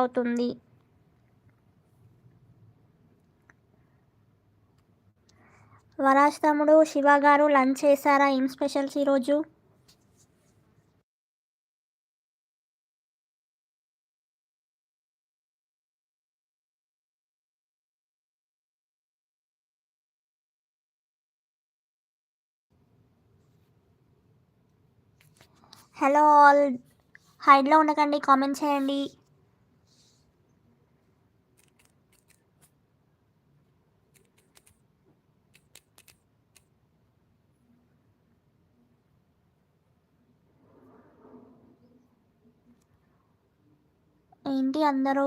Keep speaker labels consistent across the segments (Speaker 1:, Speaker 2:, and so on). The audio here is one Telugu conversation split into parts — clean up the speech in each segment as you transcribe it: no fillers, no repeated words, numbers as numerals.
Speaker 1: అవుతుంది. వరాజ్ తమ్ముడు, శివ గారు లంచ్ చేశారా? ఏం స్పెషల్స్ ఈరోజు? హలో ఆల్, హైడ్లో ఉండకండి, కామెంట్ చేయండి. ఏంటి అందరూ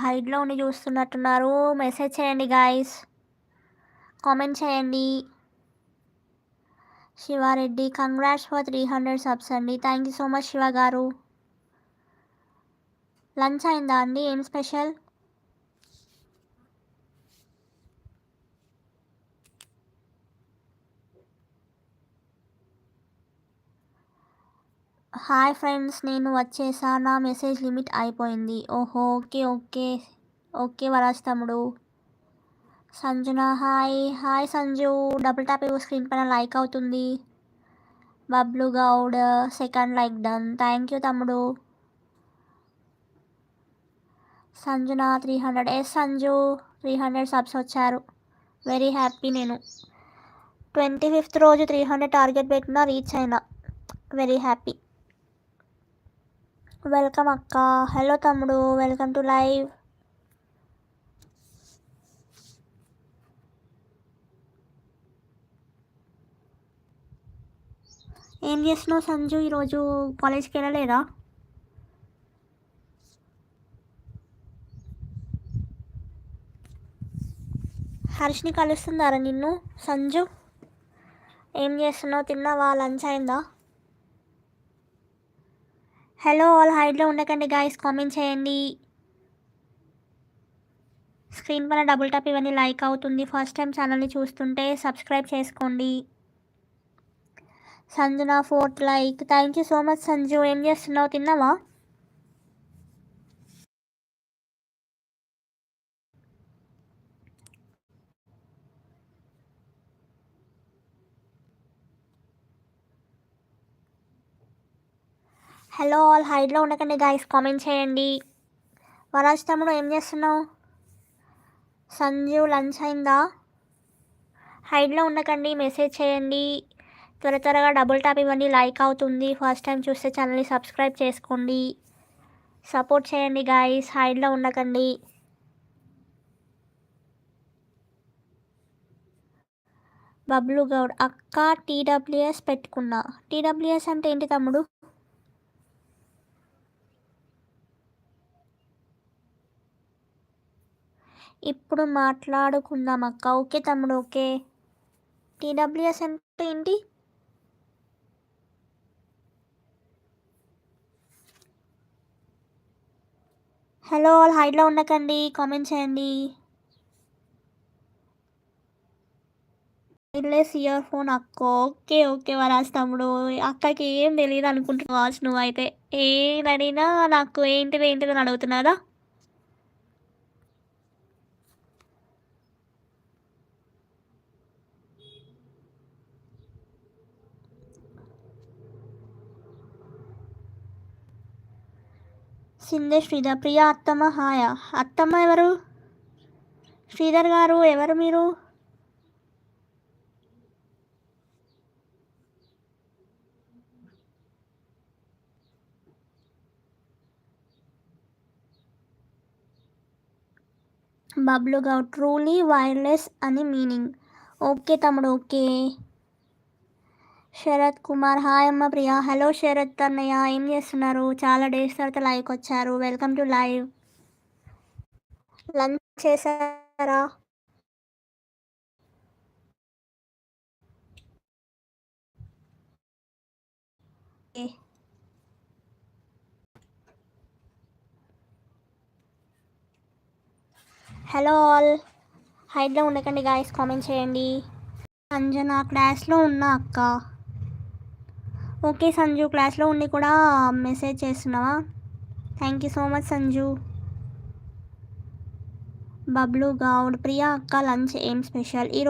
Speaker 1: హైడ్లో ఉండి చూస్తున్నట్టున్నారు? మెసేజ్ చేయండి గాయస్, కామెంట్ చేయండి. శివారెడ్డి, కంగ్రాట్స్ ఫర్ 300 సబ్స్ అండి. Thank you so much Shiva గారు. లంచ్ అయిందా అండి? ఏం స్పెషల్? హాయ్ ఫ్రెండ్స్, నేను వచ్చేసా, నా మెసేజ్ లిమిట్ అయిపోయింది. ఓహో, ఓకే ఓకే ఓకే వరాజ్ తమ్ముడు. Sanjana hi. Hi Sanju, double tap screen పైన లైక్ అవుతుంది. Bablu Goud second like done. Thank you తమ్ముడు. సంజన 300. ఎస్ సంజు, 300 సబ్స్ వచ్చారు. Very happy. నేను 25th రోజు 300 టార్గెట్ పెట్టినా రీచ్ అయినా. Very happy. వెల్కమ్ అక్క. హలో తమ్ముడు, వెల్కమ్ టు లైవ్. ఏం చేస్తున్నావు సంజు? ఈరోజు కాలేజ్కి వెళ్ళలేదా? హర్ష్ని కలుస్తుందారా నిన్ను సంజు? ఏం చేస్తున్నావు? తిన్నావా? లంచ్ అయిందా? హలో ఆల్, హైడ్లో ఉండకండి గాయస్, కామెంట్ చేయండి. స్క్రీన్ పైన డబుల్ టాప్ ఇవన్నీ లైక్ అవుతుంది. ఫస్ట్ టైం ఛానల్ని చూస్తుంటే సబ్స్క్రైబ్ చేసుకోండి. Sanjana 4th like. Thank you so much Sanju. ఏం చేస్తున్నావు? తిన్నావా? హలో ఆల్, హైడ్లో ఉండకండి గాయస్, కామెంట్ చేయండి. వరాజ్ తమ్ముడు ఏం చేస్తున్నావు? సంజు లంచ్ అయిందా? హైడ్లో ఉండకండి, మెసేజ్ చేయండి. త్వరగా డబుల్ ట్యాప్ ఇవ్వండి, లైక్ అవుతుంది. ఫస్ట్ టైం చూస్తే ఛానల్ని సబ్స్క్రైబ్ చేసుకోండి, సపోర్ట్ చేయండి గాయస్. హైడ్లో ఉండకండి. బబ్లు గౌడ్ అక్క టీడబ్ల్యూఎస్ పెట్టుకున్నా. టీడబ్ల్యూఎస్ అంటే ఏంటి తమ్ముడు? ఇప్పుడు మాట్లాడుకుందాం అక్క. ఓకే తమ్ముడు, ఓకే. టీడబ్ల్యూఎస్ అంటే ఏంటి? హలో ఆల్, హైడ్లో ఉండకండి, కామెంట్ చేయండి. వైర్లెస్ ఇయర్ ఫోన్ అక్క. ఓకే ఓకే వరాజ్ తమ్ముడు. అక్కకి ఏం తెలియదు అనుకుంటున్నావు నువ్వు అయితే. ఏదడినా నాకు ఏంటిది ఏంటిది అని అడుగుతున్నారా? సింధే శ్రీధర్, ప్రియా అత్తమ్మ హాయ. అత్తమ్మ ఎవరు? శ్రీధర్ గారు ఎవరు మీరు? బబ్లు గౌడ్ ట్రూలీ వైర్లెస్ అని మీనింగ్. ఓకే తమ్ముడు, ఓకే. శరత్ కుమార్ హాయ్ అమ్మ ప్రియా. హలో శరత్ అన్నయ్య, ఏం చేస్తున్నారు? చాలా డేస్ తర్వాత లైక్ వచ్చారు. Welcome to live. లంచ్ చేశారా? హలో ఆల్, హైడ్లో ఉండకండి గాయస్, కామెంట్ చేయండి. సంజన క్లాస్లో ఉన్నా అక్క. ఓకే సంజు, క్లాస్లో ఉండి కూడా మెసేజ్ చేస్తున్నావా? Thank you so much Sanju. Bablu Goud, Priya అక్క లంచ్ ఏం స్పెషల్?